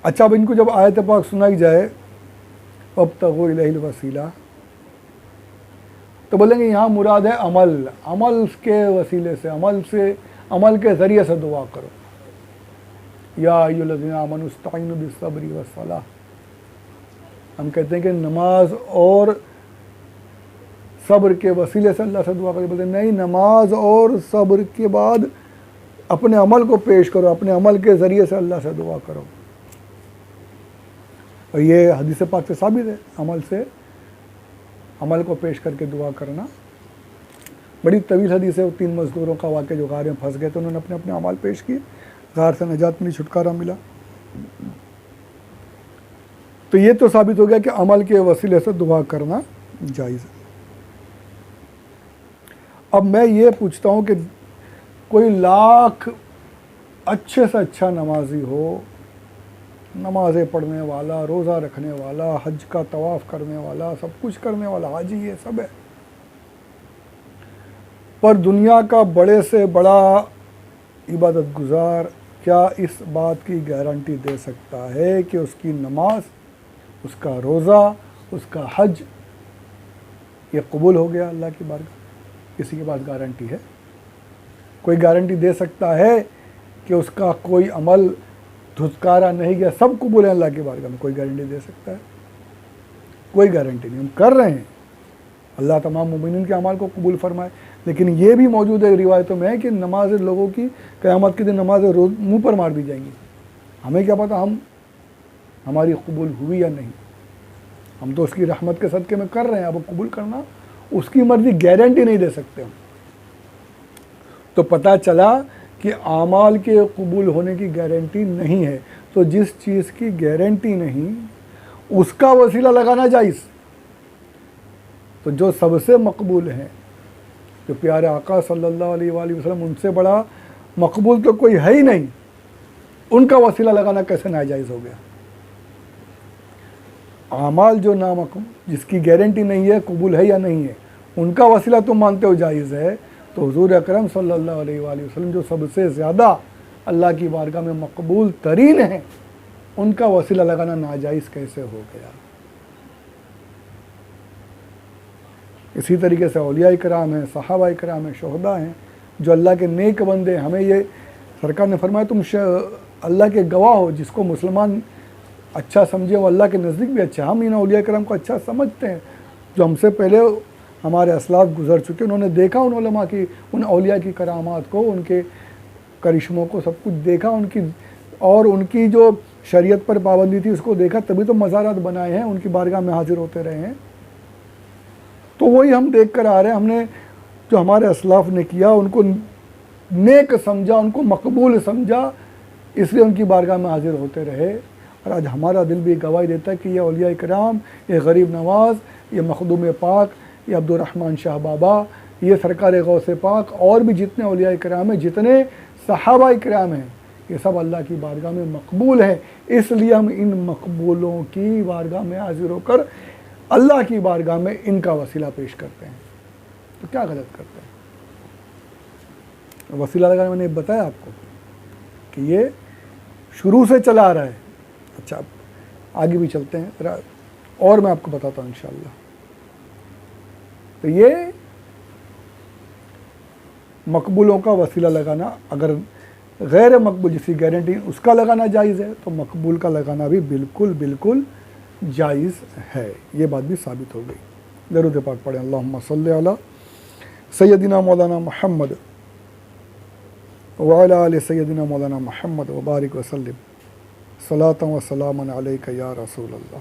अच्छा, अब इनको जब आयत पाक सुनाई जाए वब्तगू इलैहिल वसीला, तो बोलेंगे यहाँ मुराद है अमल, अमल के वसीले से, अमल के ज़रिए से दुआ करो। या अय्युहल्लज़ीना आमनू इस्तईनू बिस्सब्रि वस्सलाह। हम कहते हैं कि नमाज और सब्र के वसीले से अल्लाह से दुआ करो। बोलते नहीं, नमाज और सब्र के बाद अपने अमल को पेश करो, अपने अमल के ज़रिए से अल्लाह से दुआ करो। और ये हदीस पाक से साबित है, अमल को पेश करके दुआ करना। बड़ी तवील हदीस है, वो 3 मज़दूरों का वाक़या जो गार में फंस गए थे, उन्होंने अपने अपने अमाल पेश किए, गार से निजात मिली, छुटकारा मिला। तो ये तो साबित हो गया कि अमल के वसीले से दुआ करना जायज़ है। अब मैं ये पूछता हूँ कि कोई लाख अच्छे से अच्छा नमाजी हो, नमाज़ें पढ़ने वाला, रोज़ा रखने वाला, हज का तवाफ़ करने वाला, सब कुछ करने वाला, हाजी ये सब है, पर दुनिया का बड़े से बड़ा इबादत गुज़ार क्या इस बात की गारंटी दे सकता है कि उसकी नमाज, उसका रोज़ा, उसका हज ये कबूल हो गया अल्लाह की बारगाह? किसी के पास गारंटी है? कोई गारंटी दे सकता है कि उसका कोई अमल धुतकारा नहीं गया, सब कबूल है अल्लाह की बारगाह में? कोई गारंटी दे सकता है? कोई गारंटी नहीं। हम कर रहे हैं, अल्लाह तमाम मोमिनीन के अमाल को कबूल फरमाए, लेकिन ये भी मौजूद है रिवायतों में है कि नमाज लोगों की क़यामत के दिन नमाज रोज़ मुँह पर मार दी जाएंगी। हमें क्या पता हमारी कबूल हुई या नहीं? हम तो उसकी रहमत के सदक़े में कर रहे हैं, अब कबूल करना उसकी मर्ज़ी, गारंटी नहीं दे सकते हम। तो पता चला कि आमाल के कबूल होने की गारंटी नहीं है, तो जिस चीज़ की गारंटी नहीं उसका वसीला लगाना जायज़। तो जो सबसे मकबूल हैं, जो प्यारे आका सल्लल्लाहु अलैहि वसल्लम, उनसे बड़ा मकबूल तो कोई है ही नहीं, उनका वसीला लगाना कैसे नाजायज़ हो गया? आमाल जो जिसकी गारंटी नहीं है कबूल है या नहीं है, उनका वसीला तुम मानते हो जायज़ है, तो हुज़ूर अकरम सल्लल्लाहु अलैहि वसल्लम जो सबसे ज़्यादा अल्लाह की बारगाह में मकबूल तरीन है, उनका वसीला लगाना नाजायज़ कैसे हो गया? इसी तरीके से औलिया इकराम हैं, सहाबा इकराम हैं, शुहदा हैं, जो अल्लाह के नेक बंदे। हमें ये सरकार ने फरमाया तुम अल्लाह के गवाह हो, जिसको मुसलमान अच्छा समझे वो अल्लाह के नज़दीक भी अच्छा। हम इन औलिया इकराम को अच्छा समझते हैं, जो हमसे पहले हमारे असलाफ गुजर चुके, उन्होंने देखा उन उलमा की, उन औलिया की करामात को, उनके करिश्मों को, सब कुछ देखा उनकी, और उनकी जो शरीयत पर पाबंदी थी उसको देखा, तभी तो मज़ारात बनाए हैं, उनकी बारगाह में हाजिर होते रहे हैं। तो वही हम देख कर आ रहे हैं, हमने जो हमारे असलाफ ने किया उनको नेक समझा, उनको मकबूल समझा, इसलिए उनकी बारगाह में हाजिर होते रहे। और आज हमारा दिल भी गवाही देता है कि ये औलिया इकराम, ये गरीब नवाज़, ये मखदूम पाक, ये अब्दुर्रहमान शाह बाबा, ये सरकार गौसे पाक, और भी जितने औलिया इकराम हैं, जितने सहाबा इकराम हैं, ये सब अल्लाह की बारगाह में मकबूल है। इसलिए हम इन मकबूलों की बारगाह में हाजिर होकर अल्लाह की बारगाह में इनका वसीला पेश करते हैं। तो क्या गलत करते हैं? वसीला लगाने मैंने बताया आपको कि ये शुरू से चला आ रहा है। अच्छा, आगे भी चलते हैं और मैं आपको बताता हूँ इंशाअल्लाह। तो ये मकबूलों का वसीला लगाना, अगर गैर मकबूल जिसकी गारंटी उसका लगाना जायज़ है, तो मकबूल का लगाना भी बिल्कुल बिल्कुल जायज़ है। ये बात भी साबित हो गई। दरूद पाक पढ़ें, अल्लाहुम्मा सल्ली अला सय्यदिना मौलाना मुहम्मद व अला आलि सय्यदिना मौलाना मुहम्मद व बारिक व सल्लिम सलातन व सलामन अलैका या रसूल अल्लाह।